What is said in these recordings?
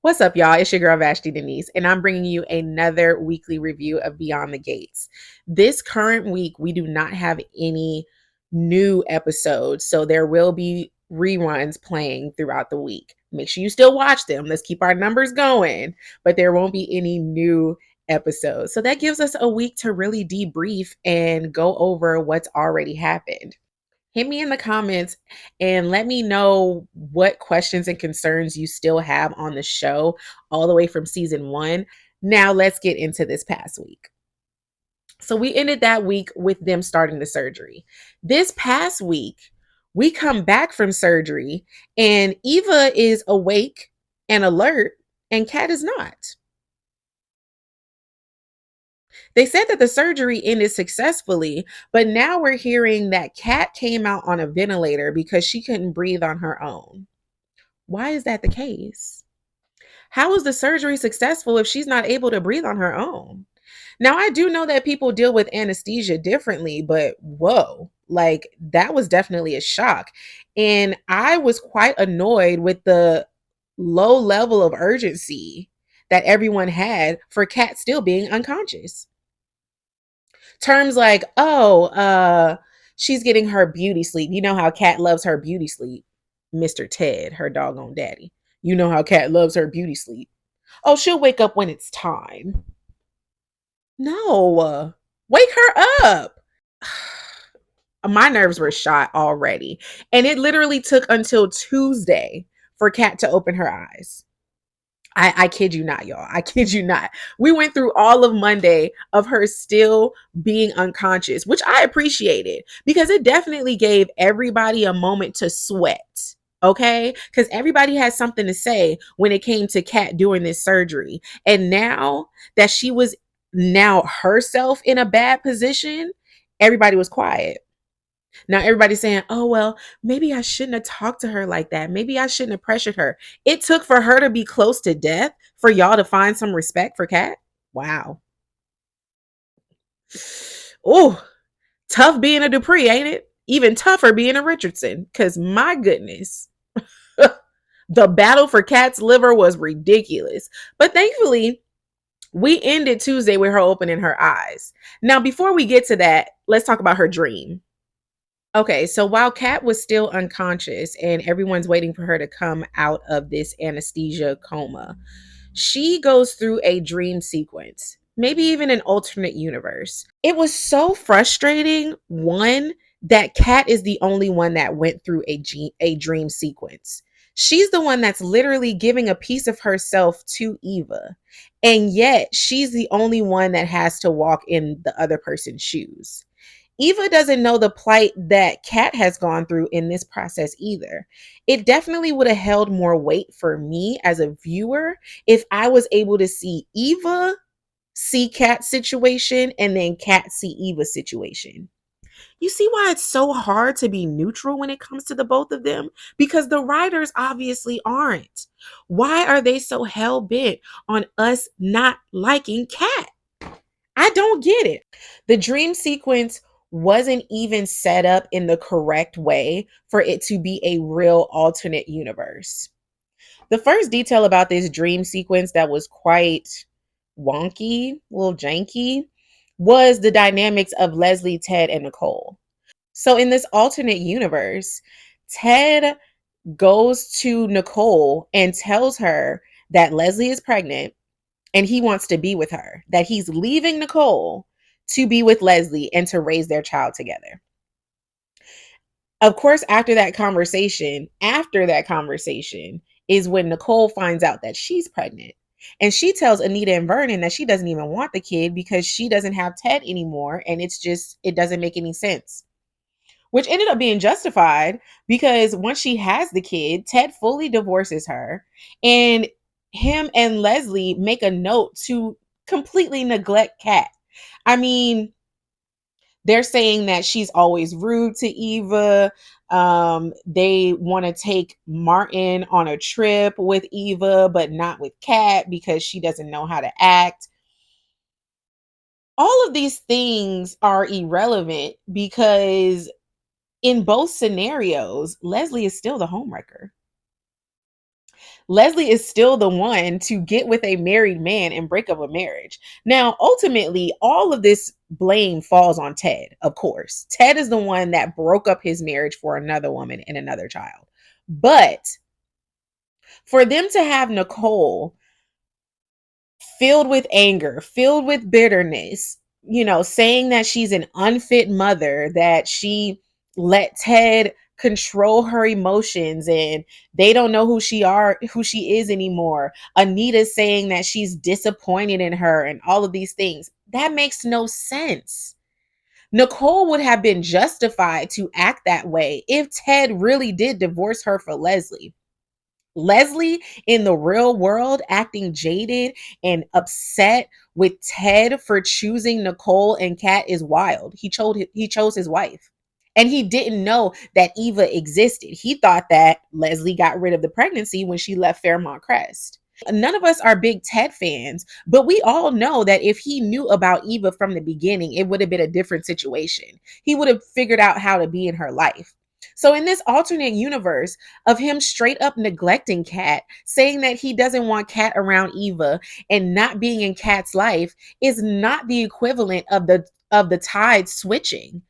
What's up, y'all? It's your girl Vashti Denise, and I'm bringing you another weekly review of Beyond the Gates. This current week, we do not have any new episodes, so there will be reruns playing throughout the week. Make sure you still watch them. Let's keep our numbers going, but there won't be any new episodes. So that gives us a week to really debrief and go over what's already happened. Hit me in the comments and let me know what questions and concerns you still have on the show, all the way from season one. Now, let's get into this past week. So, we ended that week with them starting the surgery. This past week, we come back from surgery, and Eva is awake and alert, and Kat is not. They said that the surgery ended successfully, but now we're hearing that Kat came out on a ventilator because she couldn't breathe on her own. Why is that the case? How is the surgery successful if she's not able to breathe on her own? Now, I do know that people deal with anesthesia differently, but whoa, like that was definitely a shock. And I was quite annoyed with the low level of urgency that everyone had for Kat still being unconscious. Terms like, oh, she's getting her beauty sleep. You know how Kat loves her beauty sleep, Mr. Ted, her doggone daddy. You know how Kat loves her beauty sleep. Oh, she'll wake up when it's time. No, wake her up. My nerves were shot already. And it literally took until Tuesday for Kat to open her eyes. I kid you not, y'all. I kid you not. We went through all of Monday of her still being unconscious, which I appreciated because it definitely gave everybody a moment to sweat. Okay. Because everybody had something to say when it came to Kat doing this surgery. And now that she was now herself in a bad position, everybody was quiet. Now everybody's saying, oh, well, maybe I shouldn't have talked to her like that. Maybe I shouldn't have pressured her. It took for her to be close to death for y'all to find some respect for Kat. Wow. Oh, tough being a Dupree, ain't it? Even tougher being a Richardson. Because my goodness, the battle for Kat's liver was ridiculous. But thankfully, we ended Tuesday with her opening her eyes. Now, before we get to that, let's talk about her dream. Okay, so while Kat was still unconscious and everyone's waiting for her to come out of this anesthesia coma, she goes through a dream sequence, maybe even an alternate universe. It was so frustrating, one, that Kat is the only one that went through a dream sequence. She's the one that's literally giving a piece of herself to Eva. And yet she's the only one that has to walk in the other person's shoes. Eva doesn't know the plight that Kat has gone through in this process either. It definitely would have held more weight for me as a viewer if I was able to see Eva see Kat's situation and then Kat see Eva's situation. You see why it's so hard to be neutral when it comes to the both of them? Because the writers obviously aren't. Why are they so hell bent on us not liking Kat? I don't get it. The dream sequence wasn't even set up in the correct way for it to be a real alternate universe. The first detail about this dream sequence that was quite wonky, a little janky, was the dynamics of Leslie, Ted, and Nicole. So in this alternate universe, Ted goes to Nicole and tells her that Leslie is pregnant and he wants to be with her, that he's leaving Nicole to be with Leslie and to raise their child together. Of course, after that conversation is when Nicole finds out that she's pregnant. And she tells Anita and Vernon that she doesn't even want the kid because she doesn't have Ted anymore. And it doesn't make any sense, which ended up being justified because once she has the kid, Ted fully divorces her, and him and Leslie make a note to completely neglect Kat. I mean, they're saying that she's always rude to Eva. They want to take Martin on a trip with Eva, but not with Kat because she doesn't know how to act. All of these things are irrelevant because in both scenarios, Leslie is still the homewrecker. Leslie is still the one to get with a married man and break up a marriage. Now, ultimately, all of this blame falls on Ted, of course. Ted is the one that broke up his marriage for another woman and another child. But for them to have Nicole filled with anger, filled with bitterness, saying that she's an unfit mother, that she let Ted control her emotions and they don't know who she is anymore. Anita saying that she's disappointed in her and all of these things. That makes no sense. Nicole would have been justified to act that way if Ted really did divorce her for Leslie. Leslie in the real world acting jaded and upset with Ted for choosing Nicole and Kat is wild. He chose his wife. And he didn't know that Eva existed. He thought that Leslie got rid of the pregnancy when she left Fairmont Crest. None of us are big Ted fans, but we all know that if he knew about Eva from the beginning, it would have been a different situation. He would have figured out how to be in her life. So in this alternate universe of him straight up neglecting Kat, saying that he doesn't want Kat around Eva and not being in Kat's life is not the equivalent of the tide switching.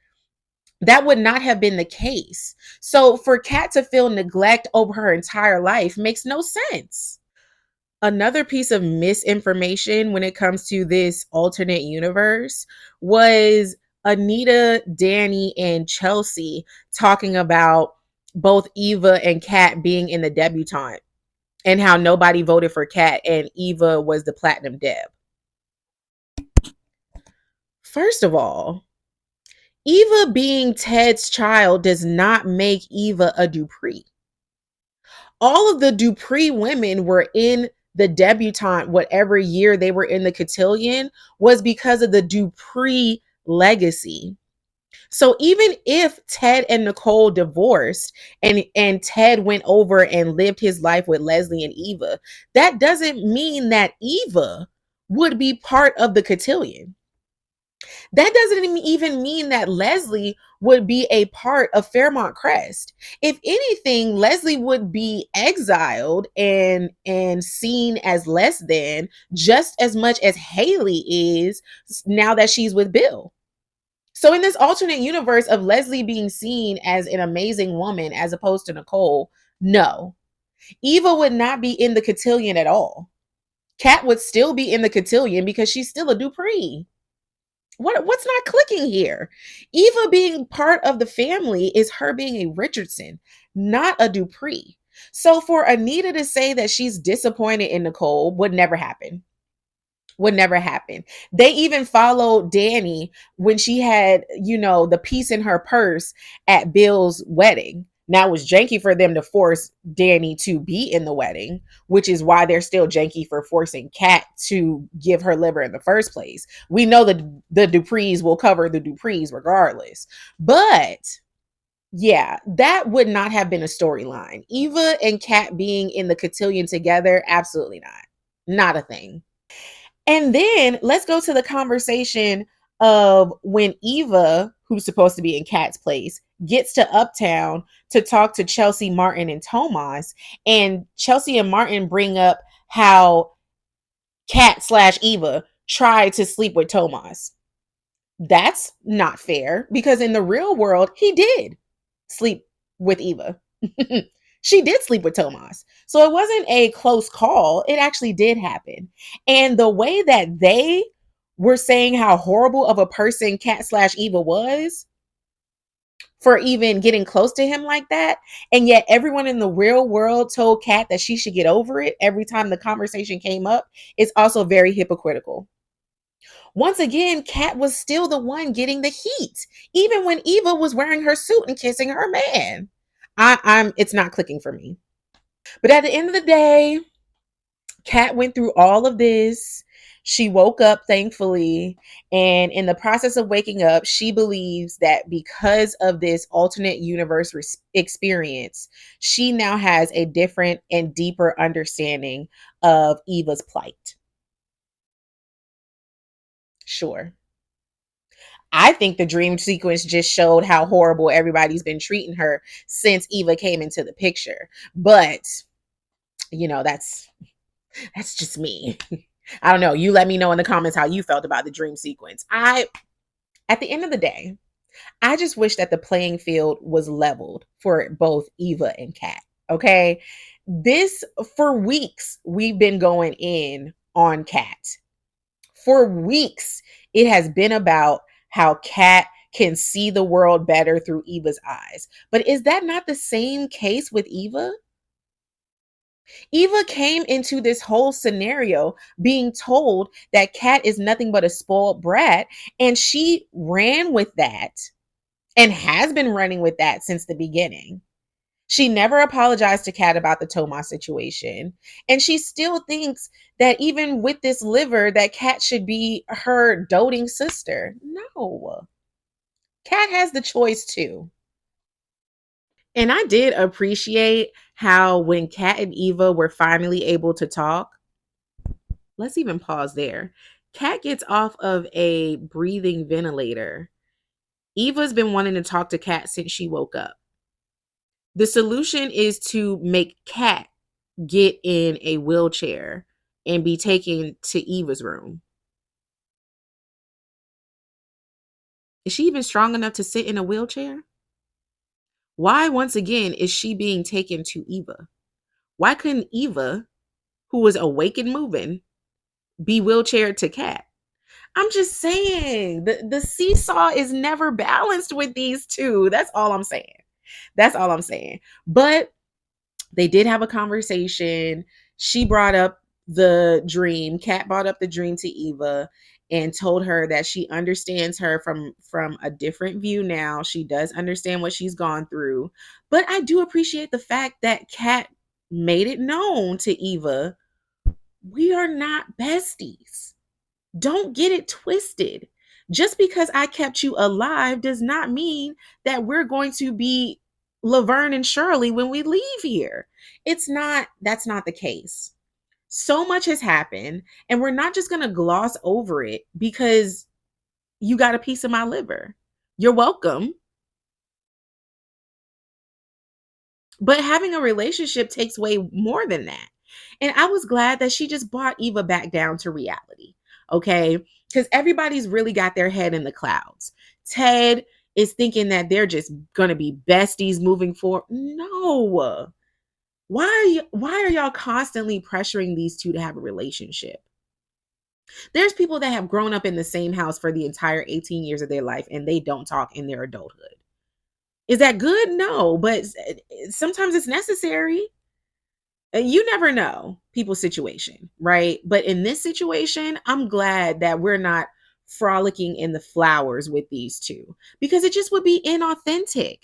That would not have been the case. So for Kat to feel neglect over her entire life makes no sense. Another piece of misinformation when it comes to this alternate universe was Anita, Danny, and Chelsea talking about both Eva and Kat being in the debutante and how nobody voted for Kat and Eva was the platinum deb. First of all, Eva being Ted's child does not make Eva a Dupree. All of the Dupree women were in the debutante, whatever year they were in the cotillion, was because of the Dupree legacy. So even if Ted and Nicole divorced and Ted went over and lived his life with Leslie and Eva, that doesn't mean that Eva would be part of the cotillion. That doesn't even mean that Leslie would be a part of Fairmont Crest. If anything, Leslie would be exiled and seen as less than, just as much as Haley is now that she's with Bill. So in this alternate universe of Leslie being seen as an amazing woman as opposed to Nicole, no. Eva would not be in the cotillion at all. Kat would still be in the cotillion because she's still a Dupree. What's not clicking here? Eva being part of the family is her being a Richardson, not a Dupree. So for Anita to say that she's disappointed in Nicole would never happen. Would never happen. They even followed Danny when she had, the piece in her purse at Bill's wedding. Now it was janky for them to force Danny to be in the wedding, which is why they're still janky for forcing Kat to give her liver in the first place. We know that the Duprees will cover the Duprees regardless. But yeah, that would not have been a storyline. Eva and Kat being in the cotillion together, absolutely not. Not a thing. And then let's go to the conversation of when Eva, who's supposed to be in Kat's place, gets to Uptown to talk to Chelsea, Martin, and Tomas. And Chelsea and Martin bring up how Kat/Eva tried to sleep with Tomas. That's not fair because in the real world, he did sleep with Eva. She did sleep with Tomas. So it wasn't a close call. It actually did happen. And the way that they were saying how horrible of a person Kat/Eva was for even getting close to him like that. And yet everyone in the real world told Kat that she should get over it every time the conversation came up is also very hypocritical. Once again, Kat was still the one getting the heat, even when Eva was wearing her suit and kissing her man. It's not clicking for me. But at the end of the day, Kat went through all of this. She woke up, thankfully. And in the process of waking up, she believes that because of this alternate universe experience, she now has a different and deeper understanding of Eva's plight. Sure. I think the dream sequence just showed how horrible everybody's been treating her since Eva came into the picture. But You know, that's just me. I don't know. You let me know in the comments how you felt about the dream sequence. At the end of the day, I just wish that the playing field was leveled for both Eva and Kat. Okay. This, for weeks, we've been going in on Kat. For weeks, it has been about how Kat can see the world better through Eva's eyes. But is that not the same case with Eva? Eva came into this whole scenario being told that Kat is nothing but a spoiled brat, and she ran with that and has been running with that since the beginning. She never apologized to Kat about the Tomas situation. And she still thinks that even with this liver, that Kat should be her doting sister. No. Kat has the choice too. And I did appreciate how when Kat and Eva were finally able to talk, let's even pause there. Kat gets off of a breathing ventilator. Eva's been wanting to talk to Kat since she woke up. The solution is to make Kat get in a wheelchair and be taken to Eva's room. Is she even strong enough to sit in a wheelchair? Why, once again, is she being taken to Eva? Why couldn't Eva, who was awake and moving, be wheelchaired to Kat? I'm just saying the seesaw is never balanced with these two. That's all I'm saying. That's all I'm saying. But they did have a conversation. She brought up the dream. Kat brought up the dream to Eva and told her that she understands her from a different view now. She does understand what she's gone through. But I do appreciate the fact that Kat made it known to Eva, we are not besties. Don't get it twisted. Just because I kept you alive does not mean that we're going to be Laverne and Shirley when we leave here. That's not the case. So much has happened, and we're not just going to gloss over it because you got a piece of my liver. You're welcome. But having a relationship takes way more than that. And I was glad that she just brought Eva back down to reality. Okay. Because everybody's really got their head in the clouds. Ted is thinking that they're just going to be besties moving forward. No. Why are y'all constantly pressuring these two to have a relationship? There's people that have grown up in the same house for the entire 18 years of their life and they don't talk in their adulthood. Is that good? No, but sometimes it's necessary. You never know people's situation, right? But in this situation, I'm glad that we're not frolicking in the flowers with these two because it just would be inauthentic.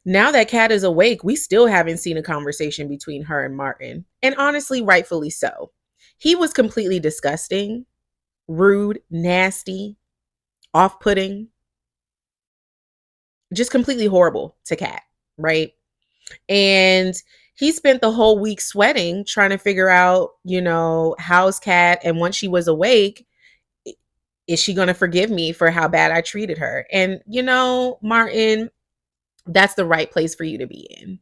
Now that Kat is awake, we still haven't seen a conversation between her and Martin. And honestly, rightfully so. He was completely disgusting, rude, nasty, off putting, just completely horrible to Kat, right? And he spent the whole week sweating, trying to figure out, how's Kat? And once she was awake, is she going to forgive me for how bad I treated her? And, Martin, that's the right place for you to be in.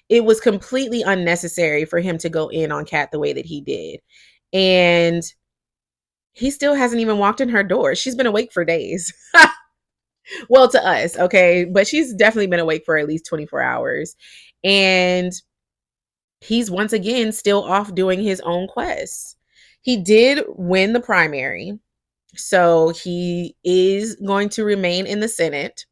It was completely unnecessary for him to go in on Kat the way that he did. And he still hasn't even walked in her door. She's been awake for days. Well, to us, okay? But she's definitely been awake for at least 24 hours. And he's once again still off doing his own quests. He did win the primary, so he is going to remain in the Senate.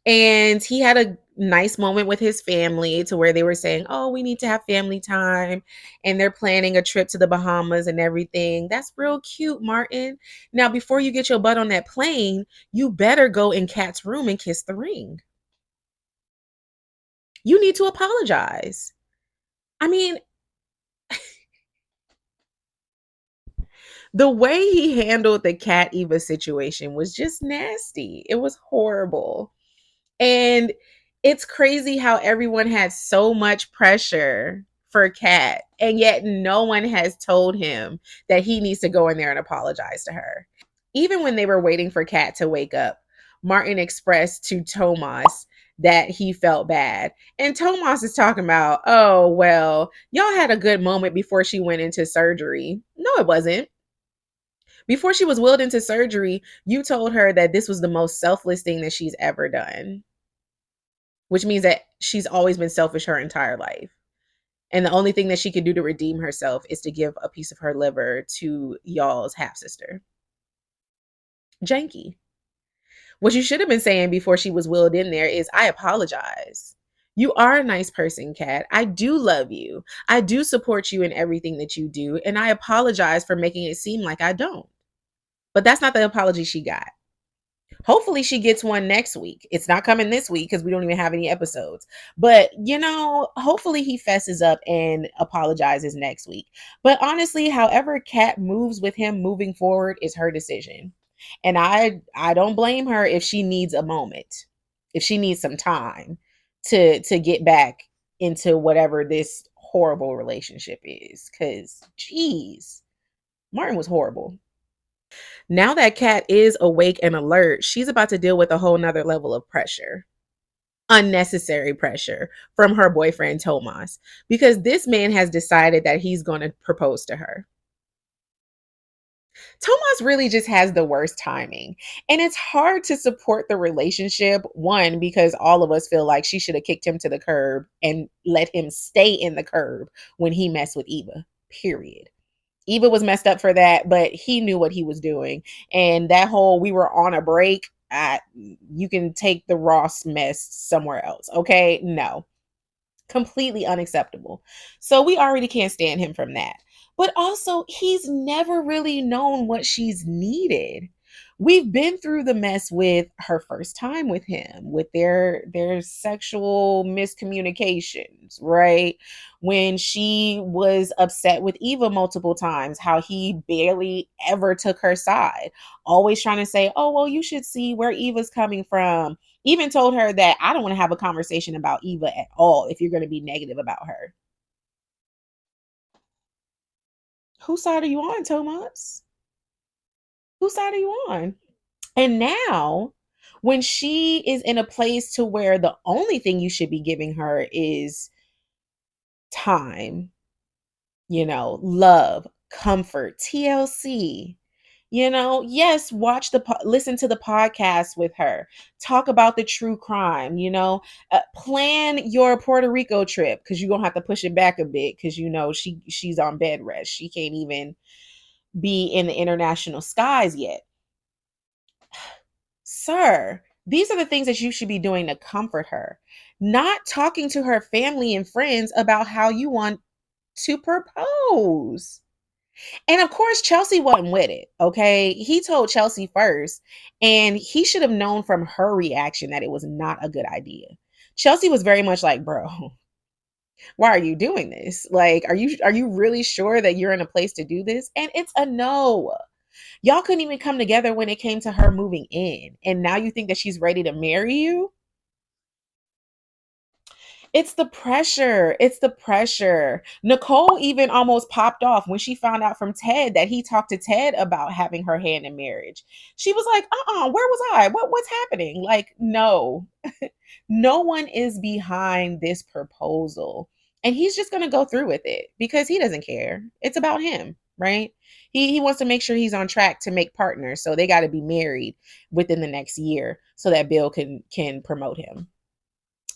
And he had a nice moment with his family to where they were saying, oh, we need to have family time. And they're planning a trip to the Bahamas and everything. That's real cute, Martin. Now, before you get your butt on that plane, you better go in Kat's room and kiss the ring. You need to apologize. I mean, the way he handled the Kat Eva situation was just nasty. It was horrible. And it's crazy how everyone had so much pressure for Kat, and yet no one has told him that he needs to go in there and apologize to her. Even when they were waiting for Kat to wake up, Martin expressed to Tomas that he felt bad. And Tomas is talking about, oh, well, y'all had a good moment before she went into surgery. No, it wasn't. Before she was wheeled into surgery, you told her that this was the most selfless thing that she's ever done, which means that she's always been selfish her entire life. And the only thing that she could do to redeem herself is to give a piece of her liver to y'all's half sister. Janky. What you should have been saying before she was wheeled in there is, I apologize. You are a nice person, Kat. I do love you. I do support you in everything that you do. And I apologize for making it seem like I don't. But that's not the apology she got. Hopefully she gets one next week. It's not coming this week because we don't even have any episodes. But, hopefully he fesses up and apologizes next week. But honestly, however Kat moves with him moving forward is her decision. And I don't blame her if she needs a moment. If she needs some time to get back into whatever this horrible relationship is, cuz geez, Martin was horrible. Now that Kat is awake and alert, she's about to deal with a whole nother level of pressure. Unnecessary pressure from her boyfriend Tomas, because this man has decided that he's going to propose to her. Tomas really just has the worst timing. And it's hard to support the relationship. One, because all of us feel like she should have kicked him to the curb and let him stay in the curb when he messed with Eva, period. Eva was messed up for that, but he knew what he was doing. And that whole we were on a break, you can take the Ross mess somewhere else. Okay. No, completely unacceptable. So we already can't stand him from that. But also, he's never really known what she's needed. We've been through the mess with her first time with him, with their sexual miscommunications, right? When she was upset with Eva multiple times, how he barely ever took her side, always trying to say, "Oh, well, you should see where Eva's coming from." Even told her that I don't want to have a conversation about Eva at all if you're going to be negative about her. Whose side are you on, Tomas? Whose side are you on? And now, when she is in a place to where the only thing you should be giving her is time, love, comfort, TLC. Yes, listen to the podcast with her. Talk about the true crime, plan your Puerto Rico trip because you're going to have to push it back a bit because she's on bed rest. She can't even be in the international skies yet. Sir, these are the things that you should be doing to comfort her, not talking to her family and friends about how you want to propose. And of course, Chelsea wasn't with it. Okay. He told Chelsea first, and he should have known from her reaction that it was not a good idea. Chelsea was very much like, bro, why are you doing this? Like, are you really sure that you're in a place to do this? And it's a no. Y'all couldn't even come together when it came to her moving in. And now you think that she's ready to marry you? It's the pressure. It's the pressure. Nicole even almost popped off when she found out from Ted that he talked to Ted about having her hand in marriage. She was like, where was I? What's happening? Like, no. No one is behind this proposal. And he's just gonna go through with it because he doesn't care. It's about him, right? He wants to make sure he's on track to make partners. So they gotta be married within the next year so that Bill can promote him.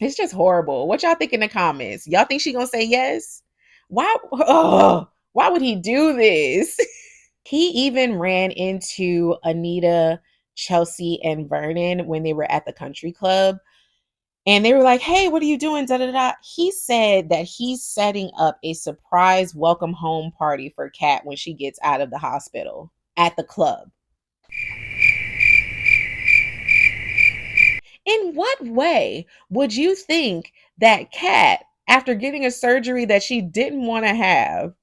It's just horrible. What y'all think in the comments? Y'all think she gonna say yes? Why? Oh, why would he do this? He even ran into Anita, Chelsea, and Vernon when they were at the country club. And they were like, hey, what are you doing? Da, da, da. He said that he's setting up a surprise welcome home party for Kat when she gets out of the hospital at the club. In what way would you think that Kat, after getting a surgery that she didn't want to have,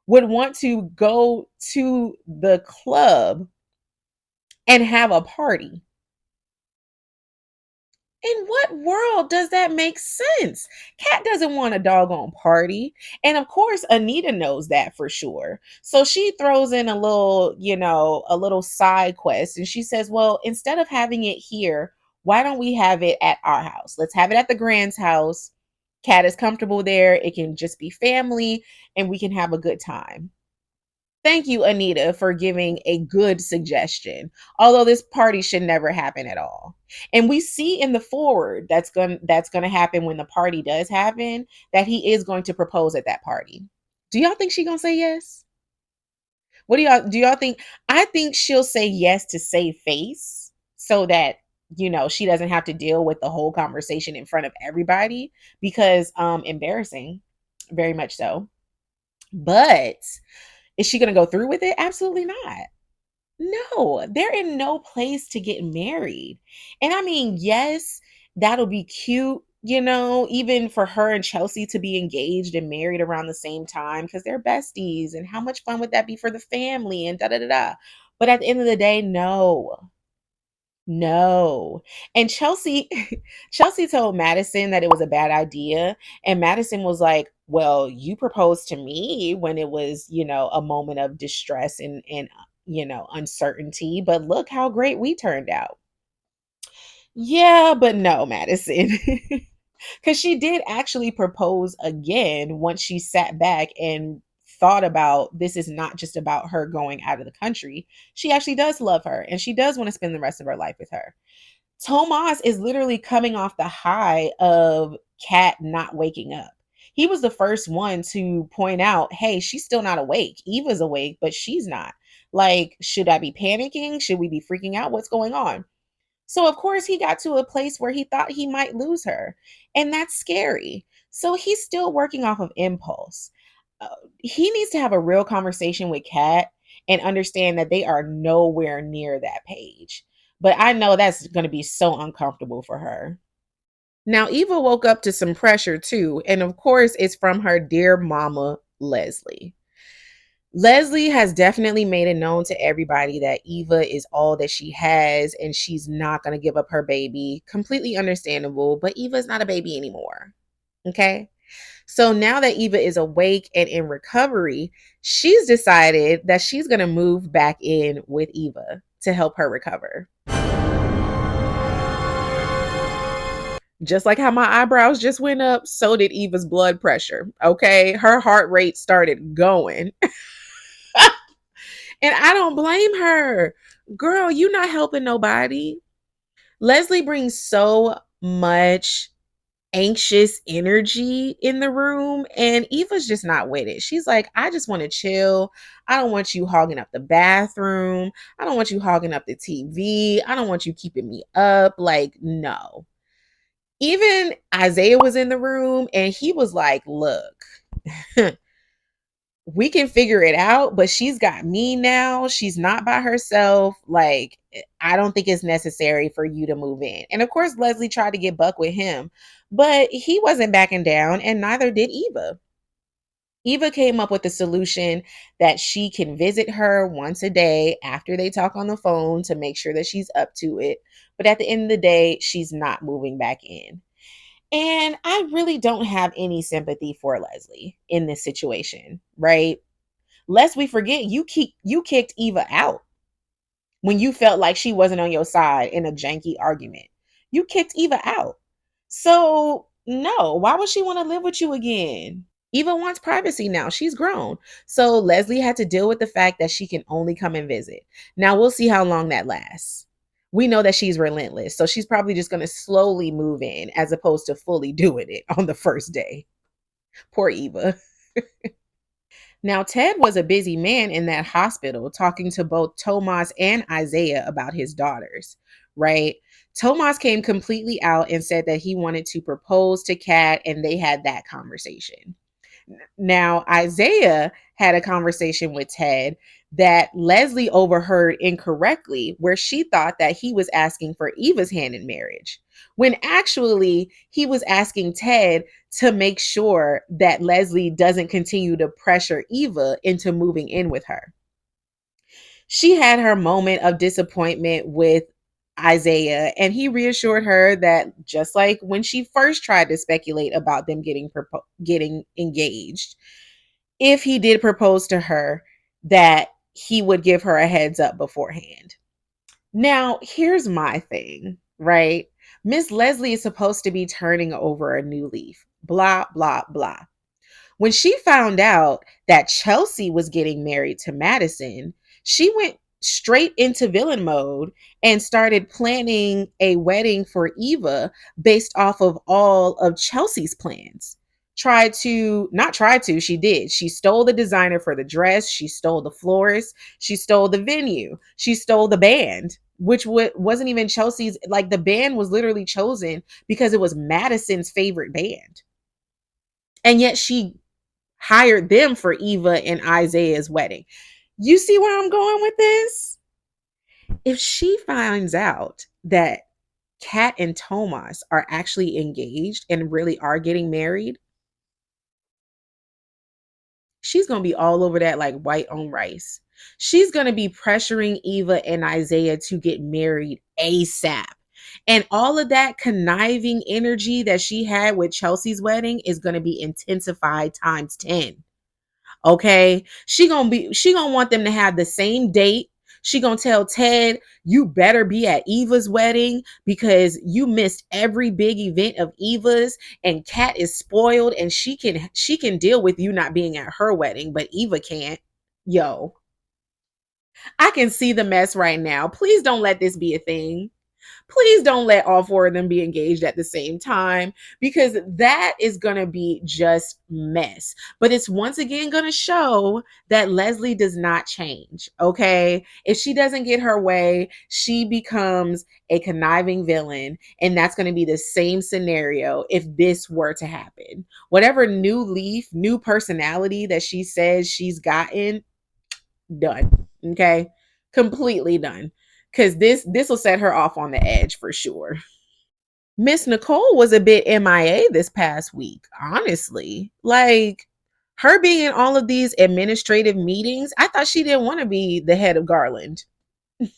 would want to go to the club and have a party? In what world does that make sense? Kat doesn't want a doggone party. And of course, Anita knows that for sure. So she throws in a little side quest and she says, well, instead of having it here, Why don't we have it at our house? Let's have it at the Grand's house. Kat is comfortable there. It can just be family and we can have a good time. Thank you, Anita, for giving a good suggestion. Although this party should never happen at all. And we see in the forward that's gonna happen when the party does happen, that he is going to propose at that party. Do y'all think she gonna say yes? What do y'all think? I think she'll say yes to save face so that she doesn't have to deal with the whole conversation in front of everybody because embarrassing, very much so. But is she going to go through with it? Absolutely not. No, they're in no place to get married. And I mean, yes, that'll be cute, even for her and Chelsea to be engaged and married around the same time because they're besties. And how much fun would that be for the family and da da da da. But at the end of the day, no. No. And Chelsea Chelsea told Madison that it was a bad idea and Madison was like, "Well, you proposed to me when it was, a moment of distress and uncertainty, but look how great we turned out." Yeah, but no, Madison. Cuz she did actually propose again once she sat back and thought about this is not just about her going out of the country. She actually does love her and she does want to spend the rest of her life with her. Tomas is literally coming off the high of Kat not waking up. He was the first one to point out, hey, she's still not awake. Eva's awake, but she's not. Like, should I be panicking? Should we be freaking out? What's going on? So, of course, he got to a place where he thought he might lose her. And that's scary. So, he's still working off of impulse. Uh, he needs to have a real conversation with Kat and understand that they are nowhere near that page. But I know that's going to be so uncomfortable for her. Now, Eva woke up to some pressure too. And of course, it's from her dear mama, Leslie. Leslie has definitely made it known to everybody that Eva is all that she has and she's not going to give up her baby. Completely understandable, but Eva is not a baby anymore. Okay. So now that Eva is awake and in recovery, she's decided that she's going to move back in with Eva to help her recover. Just like how my eyebrows just went up, so did Eva's blood pressure. Okay. Her heart rate started going. And I don't blame her. Girl, you not helping nobody. Leslie brings so much anxious energy in the room and Eva's just not with it. She's like, I just want to chill. I don't want you hogging up the bathroom. I don't want you hogging up the TV. I don't want you keeping me up. Like, no. Even Isaiah was in the room and he was like, look, we can figure it out, but she's got me now. She's not by herself. Like, I don't think it's necessary for you to move in. And of course, Leslie tried to get buck with him, but he wasn't backing down, and neither did Eva. Eva came up with a solution that she can visit her once a day after they talk on the phone to make sure that she's up to it. But at the end of the day, she's not moving back in. And I really don't have any sympathy for Leslie in this situation, right? Lest we forget, you kicked Eva out when you felt like she wasn't on your side in a janky argument. You kicked Eva out. So no, why would she want to live with you again? Eva wants privacy now. She's grown. So Leslie had to deal with the fact that she can only come and visit. Now we'll see how long that lasts. We know that she's relentless. So she's probably just going to slowly move in as opposed to fully doing it on the first day. Poor Eva. Now, Ted was a busy man in that hospital talking to both Tomas and Isaiah about his daughters, right? Tomas came completely out and said that he wanted to propose to Kat, and they had that conversation. Now, Isaiah had a conversation with Ted that Leslie overheard incorrectly, where she thought that he was asking for Eva's hand in marriage, when actually he was asking Ted to make sure that Leslie doesn't continue to pressure Eva into moving in with her. She had her moment of disappointment with Isaiah, and he reassured her that just like when she first tried to speculate about them getting engaged, if he did propose to her, that he would give her a heads up beforehand. Now, here's my thing, right? Miss Leslie is supposed to be turning over a new leaf. Blah, blah, blah. When she found out that Chelsea was getting married to Madison, she went straight into villain mode and started planning a wedding for Eva based off of all of Chelsea's plans. She did. She stole the designer for the dress, she stole the florist, she stole the venue, she stole the band, which wasn't even Chelsea's. Like, the band was literally chosen because it was Madison's favorite band. And yet she hired them for Eva and Isaiah's wedding. You see where I'm going with this? If she finds out that Kat and Tomas are actually engaged and really are getting married, she's going to be all over that like white on rice. She's going to be pressuring Eva and Isaiah to get married ASAP. And all of that conniving energy that she had with Chelsea's wedding is going to be intensified times 10. Okay, she gonna want them to have the same date. She gonna tell Ted, you better be at Eva's wedding because you missed every big event of Eva's, and Kat is spoiled and she can deal with you not being at her wedding, but Eva can't. Yo, I can see the mess right now. Please don't let this be a thing. Please don't let all four of them be engaged at the same time, because that is going to be just mess. But it's once again going to show that Leslie does not change. Okay. If she doesn't get her way, she becomes a conniving villain. And that's going to be the same scenario if this were to happen. Whatever new leaf, new personality that she says she's gotten, done. Okay. Completely done. Because this will set her off on the edge for sure. Miss Nicole was a bit MIA this past week, honestly. Like, her being in all of these administrative meetings, I thought she didn't want to be the head of Garland.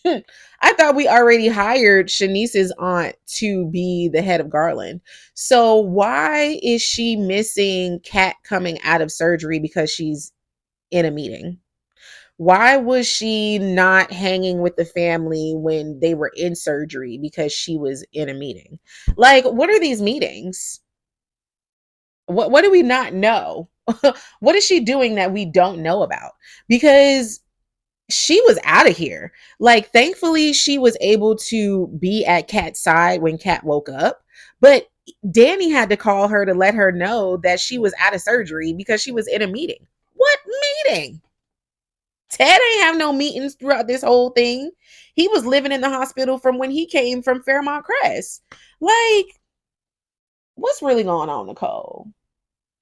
I thought we already hired Shanice's aunt to be the head of Garland. So why is she missing Kat coming out of surgery because she's in a meeting? Why was she not hanging with the family when they were in surgery because she was in a meeting? Like, what are these meetings? What do we not know? What is she doing that we don't know about? Because she was out of here. Like, thankfully, she was able to be at Kat's side when Kat woke up. But Danny had to call her to let her know that she was out of surgery because she was in a meeting. What meeting? Ted ain't have no meetings throughout this whole thing. He was living in the hospital from when he came from Fairmont Crest. Like, what's really going on, Nicole?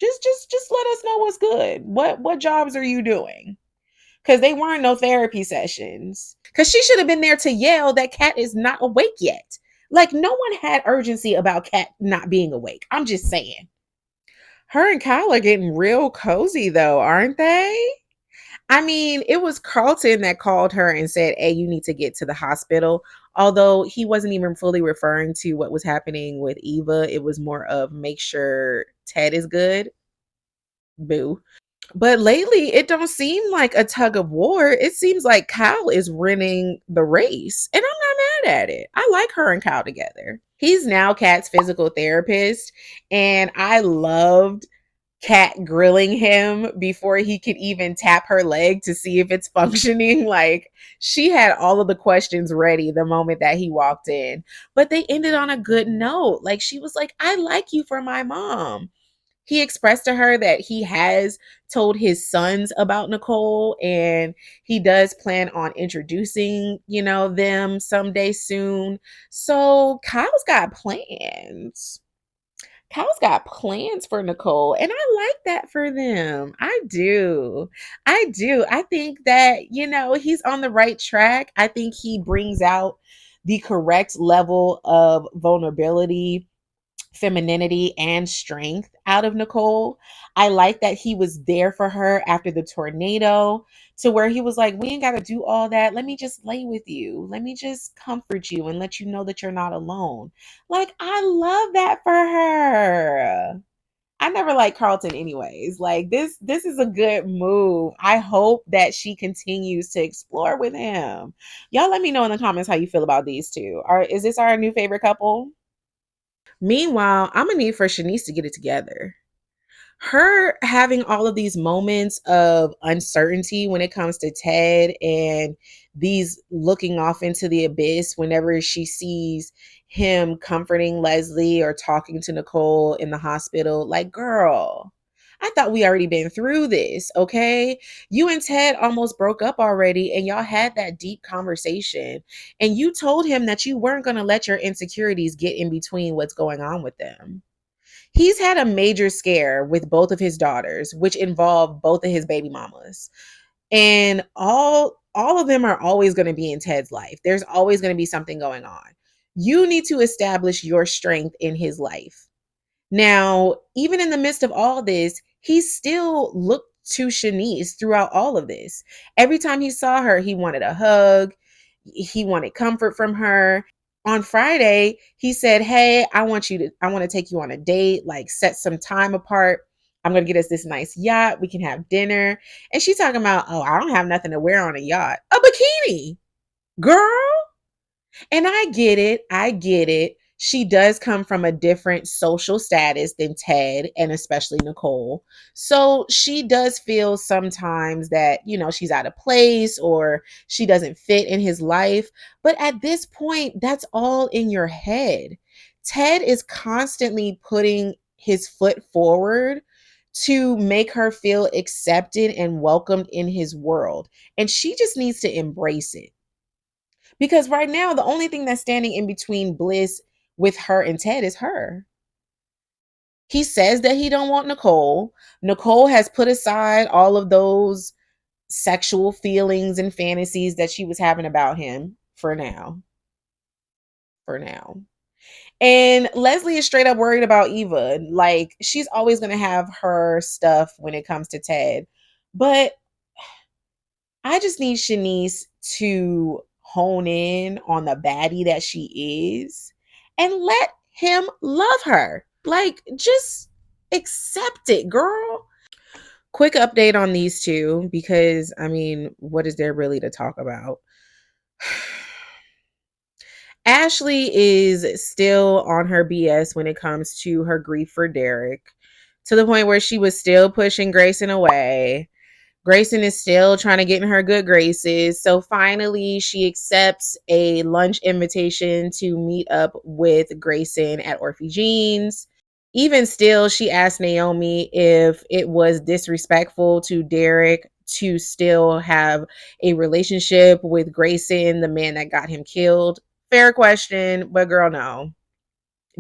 Just let us know what's good. What jobs are you doing? Because they weren't no therapy sessions. Because she should have been there to yell that Kat is not awake yet. Like, no one had urgency about Kat not being awake. I'm just saying. Her and Kyle are getting real cozy though, aren't they? I mean, it was Carlton that called her and said, hey, you need to get to the hospital. Although he wasn't even fully referring to what was happening with Eva. It was more of make sure Ted is good. Boo. But lately, it don't seem like a tug of war. It seems like Kyle is winning the race. And I'm not mad at it. I like her and Kyle together. He's now Kat's physical therapist. And I loved Kat grilling him before he could even tap her leg to see if it's functioning. Like, she had all of the questions ready the moment that he walked in. But they ended on a good note. Like, she was like, I like you for my mom. He expressed to her that he has told his sons about Nicole and he does plan on introducing, them someday soon. So Kyle's got plans. Kyle's got plans for Nicole, and I like that for them. I do. I do. I think that, he's on the right track. I think he brings out the correct level of vulnerability, femininity, and strength out of Nicole. I like that he was there for her after the tornado, to where he was like, we ain't got to do all that. Let me just lay with you. Let me just comfort you and let you know that you're not alone. Like, I love that for her. I never liked Carlton anyways. Like, this is a good move. I hope that she continues to explore with him. Y'all let me know in the comments how you feel about these two. Is this our new favorite couple? Meanwhile, I'm gonna need for Shanice to get it together. Her having all of these moments of uncertainty when it comes to Ted and these looking off into the abyss whenever she sees him comforting Leslie or talking to Nicole in the hospital. Like, girl, I thought we already been through this, okay? You and Ted almost broke up already and y'all had that deep conversation. And you told him that you weren't going to let your insecurities get in between what's going on with them. He's had a major scare with both of his daughters, which involve both of his baby mamas. And all of them are always going to be in Ted's life. There's always going to be something going on. You need to establish your strength in his life. Now, even in the midst of all this, he still looked to Shanice throughout all of this. Every time he saw her, he wanted a hug, he wanted comfort from her. On Friday, he said, "Hey, I want to take you on a date, like set some time apart. I'm going to get us this nice yacht. We can have dinner." And she's talking about, "Oh, I don't have nothing to wear on a yacht." A bikini. Girl, and I get it. I get it. She does come from a different social status than Ted and especially Nicole. So she does feel sometimes that, she's out of place or she doesn't fit in his life. But at this point, that's all in your head. Ted is constantly putting his foot forward to make her feel accepted and welcomed in his world. And she just needs to embrace it. Because right now, the only thing that's standing in between Bliss with her and Ted is her. He says that he don't want Nicole. Nicole has put aside all of those sexual feelings and fantasies that she was having about him for now. For now. And Leslie is straight up worried about Eva. Like, she's always going to have her stuff when it comes to Ted. But I just need Shanice to hone in on the baddie that she is and let him love her. Like, just accept it, girl. Quick update on these two because, I mean, what is there really to talk about? Ashley is still on her BS when it comes to her grief for Derek, to the point where she was still pushing Grayson away. Grayson is still trying to get in her good graces. So finally, she accepts a lunch invitation to meet up with Grayson at Orphe Jeans. Even still, she asked Naomi if it was disrespectful to Derek to still have a relationship with Grayson, the man that got him killed. Fair question, but girl, no.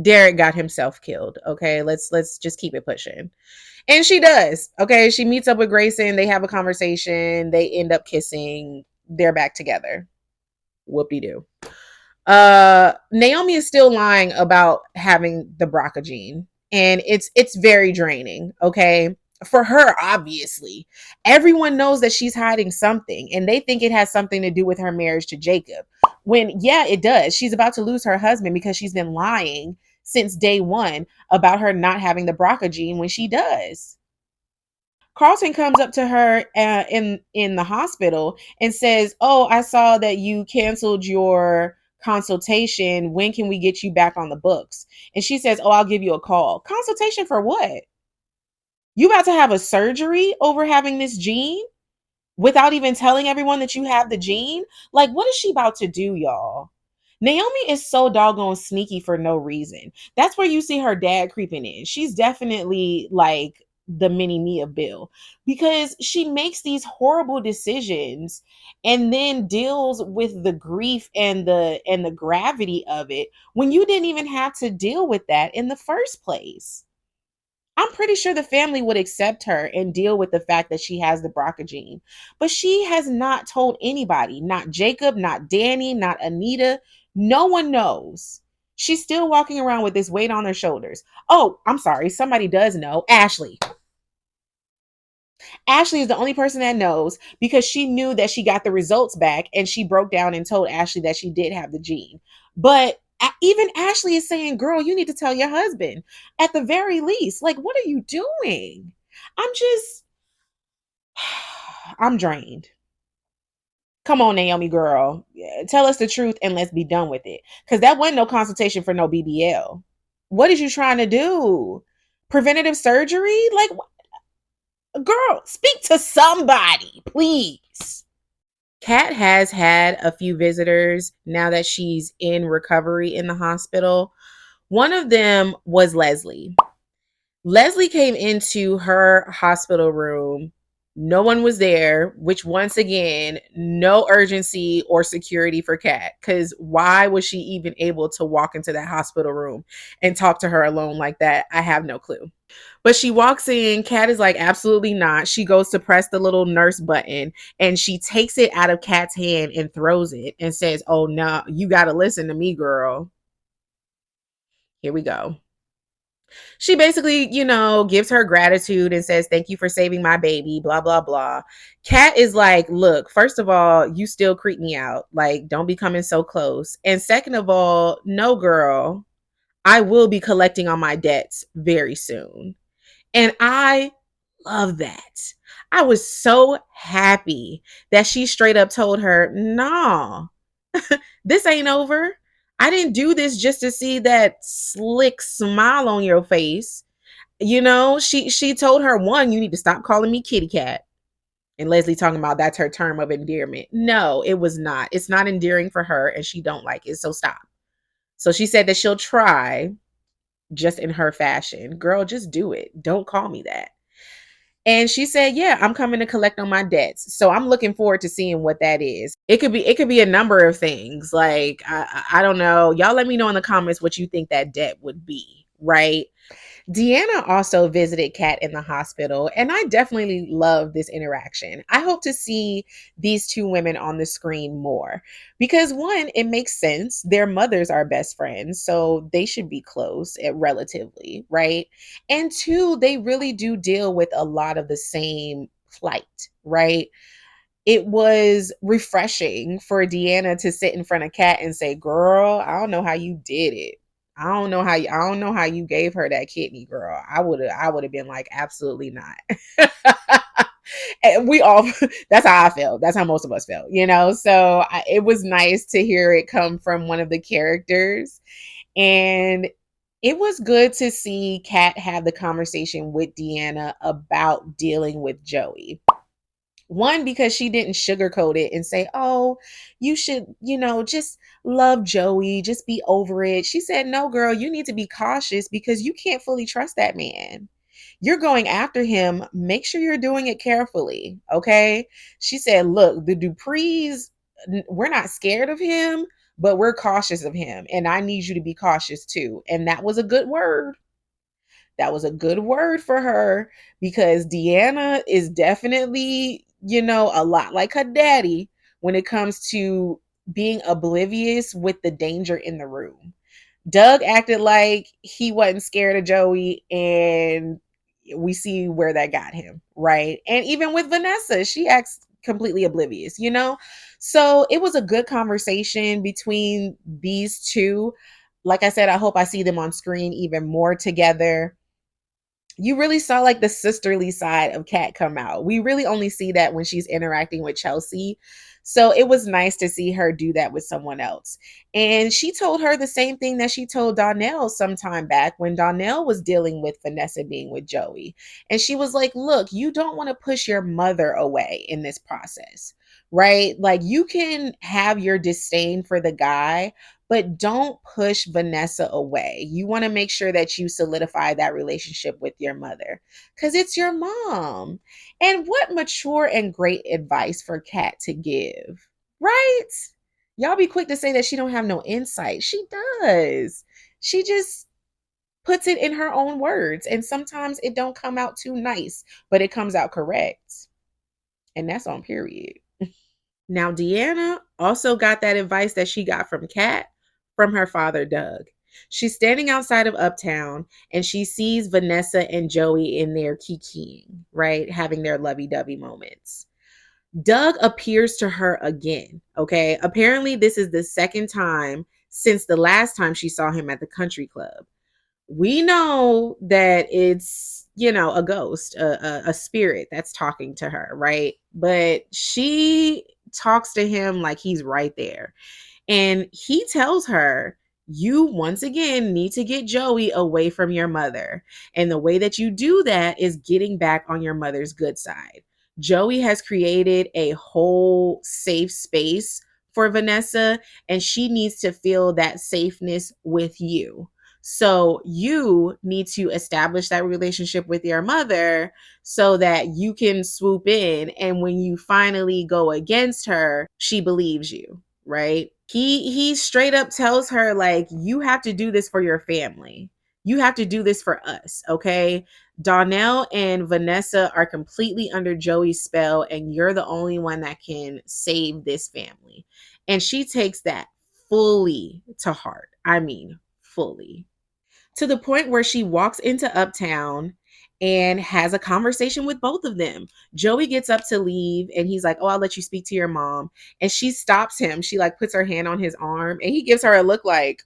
Derek got himself killed. Okay, let's just keep it pushing. And she does. Okay. She meets up with Grayson. They have a conversation. They end up kissing. They're back together. Whoop de doo. Naomi is still lying about having the BRCA gene. And it's very draining. Okay. For her, obviously. Everyone knows that she's hiding something, and they think it has something to do with her marriage to Jacob. When, yeah, it does. She's about to lose her husband because she's been lying since day one about her not having the BRCA gene when she does. Carlton comes up to her in the hospital and says, "Oh, I saw that you canceled your consultation. When can we get you back on the books?" And she says, "Oh, I'll give you a call." Consultation for what? You about to have a surgery over having this gene without even telling everyone that you have the gene? Like, what is she about to do, y'all? Naomi is so doggone sneaky for no reason. That's where you see her dad creeping in. She's definitely like the mini me of Bill because she makes these horrible decisions and then deals with the grief and the gravity of it when you didn't even have to deal with that in the first place. I'm pretty sure the family would accept her and deal with the fact that she has the BRCA gene. But she has not told anybody, not Jacob, not Danny, not Anita. No one knows. She's still walking around with this weight on her shoulders. Oh, I'm sorry. Somebody does know. Ashley. Ashley is the only person that knows because she knew that she got the results back and she broke down and told Ashley that she did have the gene. But even Ashley is saying, "Girl, you need to tell your husband at the very least." Like, what are you doing? I'm just, I'm drained. Come on, Naomi girl. Tell us the truth and let's be done with it. Because that wasn't no consultation for no BBL. What is you trying to do? Preventative surgery? Like, girl, speak to somebody, please. Kat has had a few visitors now that she's in recovery in the hospital. One of them was Leslie. Leslie came into her hospital room. No one was there, which once again, no urgency or security for Kat. Because why was she even able to walk into that hospital room and talk to her alone like that? I have no clue. But she walks in, Kat is like, absolutely not. She goes to press the little nurse button and she takes it out of Kat's hand and throws it and says, oh, no, you got to listen to me, girl. Here we go. She basically, gives her gratitude and says, thank you for saving my baby, blah, blah, blah. Kat is like, look, first of all, you still creep me out. Like, don't be coming so close. And second of all, no, girl, I will be collecting on my debts very soon. And I love that. I was so happy that she straight up told her, nah, this ain't over. I didn't do this just to see that slick smile on your face. She told her, one, you need to stop calling me kitty cat. And Leslie talking about that's her term of endearment. No, it was not. It's not endearing for her and she don't like it. So stop. So she said that she'll try just in her fashion. Girl, just do it. Don't call me that. And she said, yeah, I'm coming to collect on my debts. So I'm looking forward to seeing what that is. It could be a number of things. Like, I don't know. Y'all let me know in the comments what you think that debt would be, right? Deanna also visited Kat in the hospital, and I definitely love this interaction. I hope to see these two women on the screen more because one, it makes sense. Their mothers are best friends, so they should be close relatively, right? And two, they really do deal with a lot of the same plight, right? It was refreshing for Deanna to sit in front of Kat and say, "Girl, I don't know how you did it. I don't know how you gave her that kidney, girl. I would have been like, absolutely not." And we all that's how I felt. That's how most of us felt. So it was nice to hear it come from one of the characters. And it was good to see Kat have the conversation with Deanna about dealing with Joey. One, because she didn't sugarcoat it and say, oh, you should, just love Joey, just be over it. She said, no, girl, you need to be cautious because you can't fully trust that man. You're going after him. Make sure you're doing it carefully. Okay. She said, look, the Duprees, we're not scared of him, but we're cautious of him. And I need you to be cautious too. And that was a good word. That was a good word for her because Deanna is definitely, a lot like her daddy when it comes to being oblivious with the danger in the room. Doug acted like he wasn't scared of Joey, and we see where that got him, right? And even with Vanessa, she acts completely oblivious. So it was a good conversation between these two. Like I said, I hope I see them on screen even more together. You really saw like the sisterly side of Kat come out. We really only see that when she's interacting with Chelsea. So it was nice to see her do that with someone else. And she told her the same thing that she told Donnell some time back when Donnell was dealing with Vanessa being with Joey. And she was like, look, you don't want to push your mother away in this process, right? Like you can have your disdain for the guy, but don't push Vanessa away. You want to make sure that you solidify that relationship with your mother because it's your mom. And what mature and great advice for Kat to give, right? Y'all be quick to say that she don't have no insight. She does. She just puts it in her own words. And sometimes it don't come out too nice, but it comes out correct. And that's on period. Now, Deanna also got that advice that she got from Kat from her father, Doug. She's standing outside of Uptown and she sees Vanessa and Joey in there kikiing, right? Having their lovey dovey moments. Doug appears to her again, okay? Apparently, this is the second time since the last time she saw him at the country club. We know that it's, a ghost, a spirit that's talking to her, right? But she talks to him like he's right there. And he tells her, You once again need to get Joey away from your mother. And the way that you do that is getting back on your mother's good side. Joey has created a whole safe space for Vanessa, and she needs to feel that safeness with you. So you need to establish that relationship with your mother so that you can swoop in. And when you finally go against her, she believes you, right? He straight up tells her, like, you have to do this for your family. You have to do this for us, okay? Donnell and Vanessa are completely under Joey's spell, and you're the only one that can save this family. And she takes that fully to heart. I mean, fully. To the point where she walks into Uptown and has a conversation with both of them. Joey gets up to leave and he's like, "Oh, I'll let you speak to your mom." And she stops him. She like puts her hand on his arm and he gives her a look like,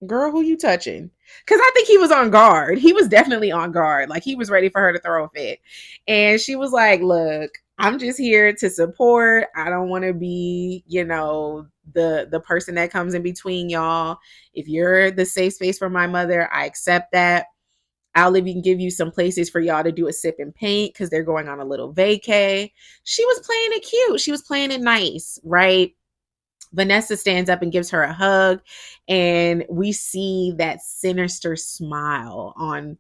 "Girl, who you touching?" Because I think he was on guard. He was definitely on guard. Like he was ready for her to throw a fit. And she was like, "Look, I'm just here to support. I don't want to be, the person that comes in between y'all. If you're the safe space for my mother, I accept that. I'll even give you some places for y'all to do a sip and paint because they're going on a little vacay." She was playing it cute. She was playing it nice, right? Vanessa stands up and gives her a hug, and we see that sinister smile on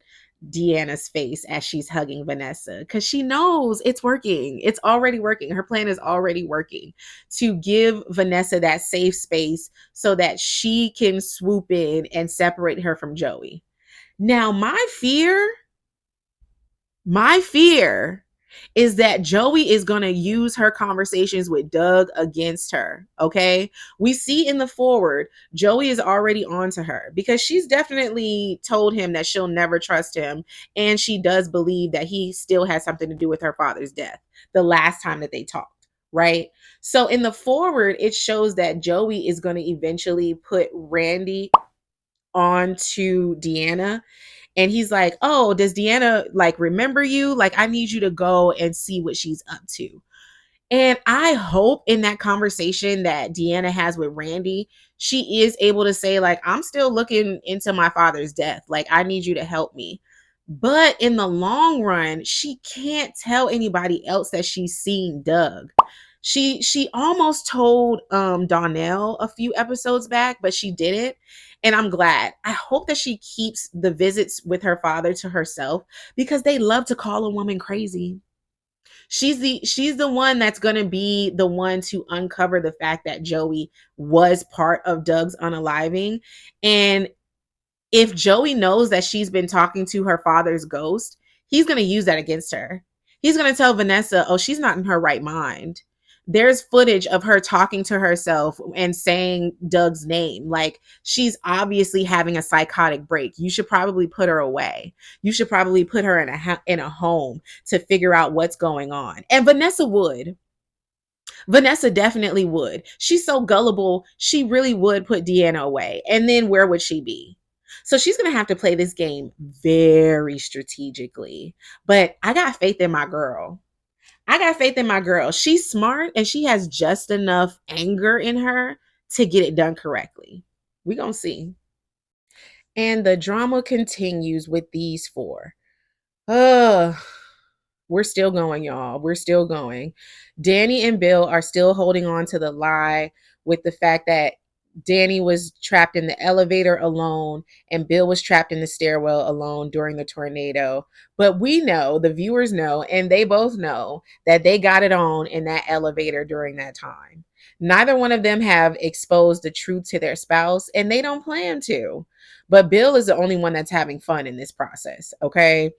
Deanna's face as she's hugging Vanessa because she knows it's working. It's already working. Her plan is already working to give Vanessa that safe space so that she can swoop in and separate her from Joey. Now, my fear is that Joey is going to use her conversations with Doug against her. Okay. We see in the forward, Joey is already on to her because she's definitely told him that she'll never trust him. And she does believe that he still has something to do with her father's death the last time that they talked. Right. So in the forward, it shows that Joey is going to eventually put Randy onto Deanna, and he's like, "Oh, does Deanna like remember you? Like, I need you to go and see what she's up to." And I hope in that conversation that Deanna has with Randy, she is able to say, like, "I'm still looking into my father's death. Like, I need you to help me." But in the long run, she can't tell anybody else that she's seeing Doug. She almost told Donnell a few episodes back, but she didn't. And I'm glad. I hope that she keeps the visits with her father to herself because they love to call a woman crazy. She's the one that's going to be the one to uncover the fact that Joey was part of Doug's unaliving. And if Joey knows that she's been talking to her father's ghost, he's going to use that against her. He's going to tell Vanessa, "Oh, she's not in her right mind." There's footage of her talking to herself and saying Doug's name. Like, she's obviously having a psychotic break. You should probably put her away. You should probably put her in a home to figure out what's going on. And Vanessa would. Vanessa definitely would. She's so gullible. She really would put Deanna away. And then where would she be? So she's going to have to play this game very strategically. But I got faith in my girl. I got faith in my girl. She's smart and she has just enough anger in her to get it done correctly. We going to see. And the drama continues with these four. Ugh. We're still going, y'all. We're still going. Danny and Bill are still holding on to the lie with the fact that Danny was trapped in the elevator alone and Bill was trapped in the stairwell alone during the tornado. But we know, the viewers know, and they both know that they got it on in that elevator during that time. Neither one of them have exposed the truth to their spouse, and they don't plan to. But Bill is the only one that's having fun in this process, okay?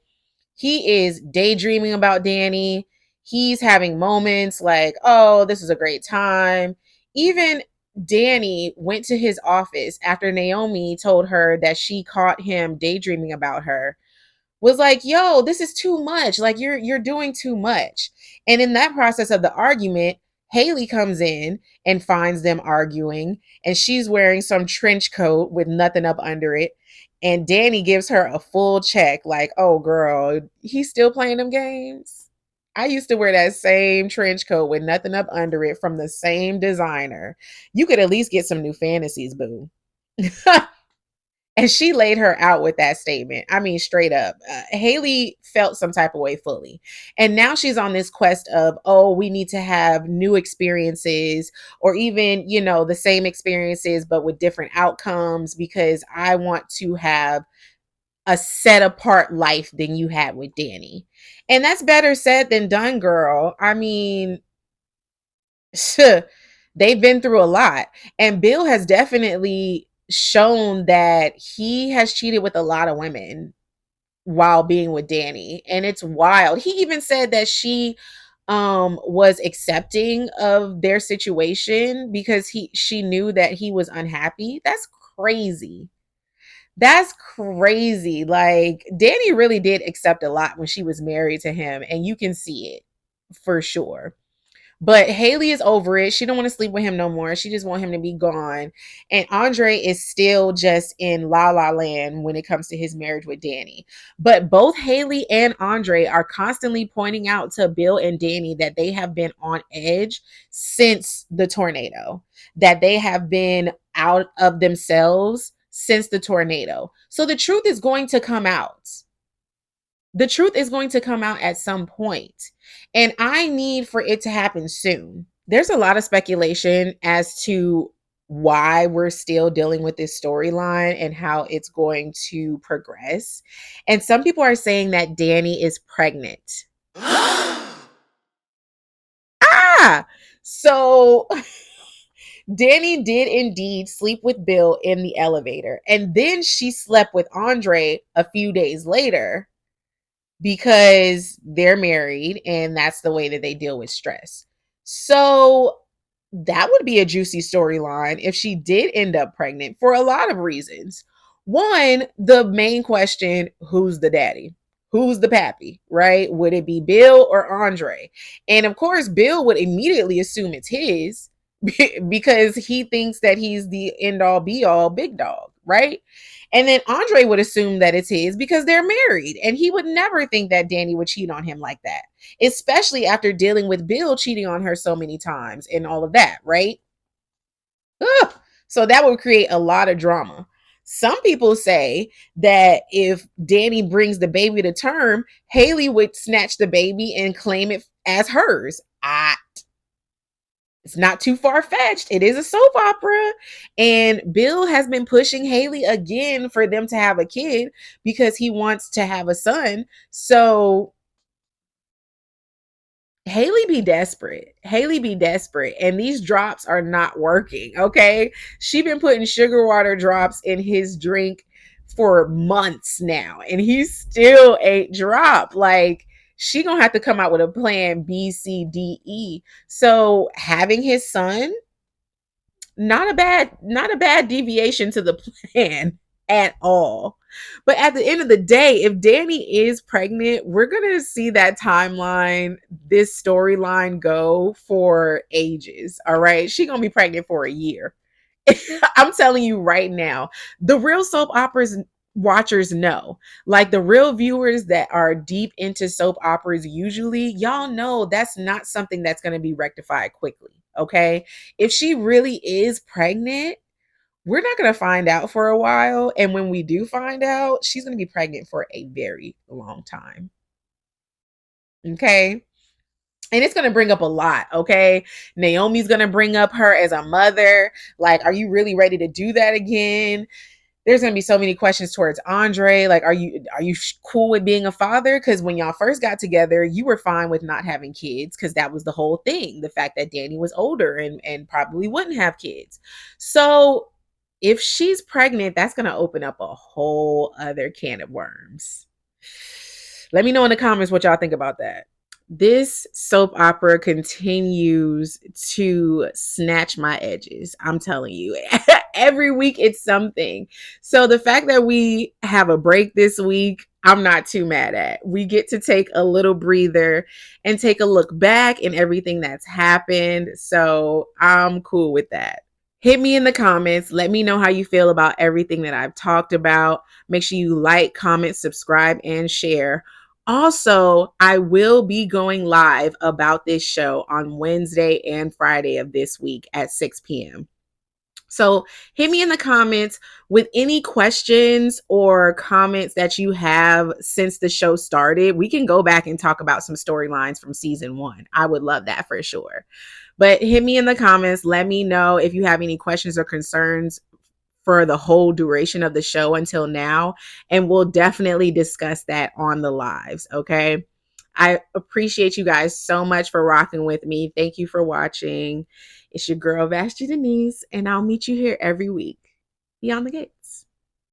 He is daydreaming about Danny. He's having moments like, "Oh, this is a great time." Even Danny went to his office after Naomi told her that she caught him daydreaming about her, was like, "Yo, this is too much. Like, you're doing too much." And in that process of the argument, Haley comes in and finds them arguing, and she's wearing some trench coat with nothing up under it. And Danny gives her a full check, like, "Oh, girl, he's still playing them games. I used to wear that same trench coat with nothing up under it from the same designer. You could at least get some new fantasies, boo." And she laid her out with that statement. I mean, straight up. Haley felt some type of way fully. And now she's on this quest of, oh, we need to have new experiences or even, the same experiences, but with different outcomes because I want to have a set apart life than you had with Danny. And that's better said than done, girl. I mean, they've been through a lot. And Bill has definitely shown that he has cheated with a lot of women while being with Danny. And it's wild. He even said that she was accepting of their situation because she knew that he was unhappy. That's crazy. That's crazy. Like Danny really did accept a lot when she was married to him, and you can see it for sure. But Haley is over it. She don't want to sleep with him no more. She just want him to be gone. And Andre is still just in la la land when it comes to his marriage with Danny. But both Haley and Andre are constantly pointing out to Bill and Danny that they have been on edge since the tornado, that they have been out of themselves since the tornado. So the truth is going to come out. The truth is going to come out at some point, and I need for it to happen soon. There's a lot of speculation as to why we're still dealing with this storyline and how it's going to progress. And some people are saying that Danny is pregnant. Ah, so Danny did indeed sleep with Bill in the elevator, and then she slept with Andre a few days later because they're married and that's the way that they deal with stress. So that would be a juicy storyline if she did end up pregnant for a lot of reasons. One, the main question, who's the daddy? Who's the pappy, right? Would it be Bill or Andre? And of course, Bill would immediately assume it's his because he thinks that he's the end all be all big dog, right? And then Andre would assume that it's his because they're married. And he would never think that Danny would cheat on him like that, especially after dealing with Bill cheating on her so many times and all of that, right? Ugh. So that would create a lot of drama. Some people say that if Danny brings the baby to term, Haley would snatch the baby and claim it as hers. It's not too far fetched. It is a soap opera. And Bill has been pushing Haley again for them to have a kid because he wants to have a son. So Haley be desperate. Haley be desperate. And these drops are not working. Okay. She been putting sugar water drops in his drink for months now. And he still ain't drop. Like, she gonna have to come out with a plan B, C, D, E. So having his son, not a bad deviation to the plan at all. But at the end of the day, if Danny is pregnant, we're going to see that timeline, this storyline go for ages. All right. She going to be pregnant for a year. I'm telling you right now, the real soap operas watchers know, like the real viewers that are deep into soap operas, usually, y'all know that's not something that's going to be rectified quickly. Okay. If she really is pregnant, we're not going to find out for a while. And when we do find out, she's going to be pregnant for a very long time. Okay. And it's going to bring up a lot. Okay. Naomi's going to bring up her as a mother. Like, are you really ready to do that again? There's going to be so many questions towards Andre. Like, are you cool with being a father? Because when y'all first got together, you were fine with not having kids because that was the whole thing. The fact that Danny was older and probably wouldn't have kids. So if she's pregnant, that's going to open up a whole other can of worms. Let me know in the comments what y'all think about that. This soap opera continues to snatch my edges. I'm telling you, every week it's something. So the fact that we have a break this week, I'm not too mad at. We get to take a little breather and take a look back in everything that's happened. So I'm cool with that. Hit me in the comments. Let me know how you feel about everything that I've talked about. Make sure you like, comment, subscribe, and share. Also, I will be going live about this show on Wednesday and Friday of this week at 6 p.m. So hit me in the comments with any questions or comments that you have since the show started. We can go back and talk about some storylines from season 1. I would love that for sure. But hit me in the comments. Let me know if you have any questions or concerns for the whole duration of the show until now. And we'll definitely discuss that on the lives. Okay. I appreciate you guys so much for rocking with me. Thank you for watching. It's your girl, Vashti Denise, and I'll meet you here every week. Beyond the Gate.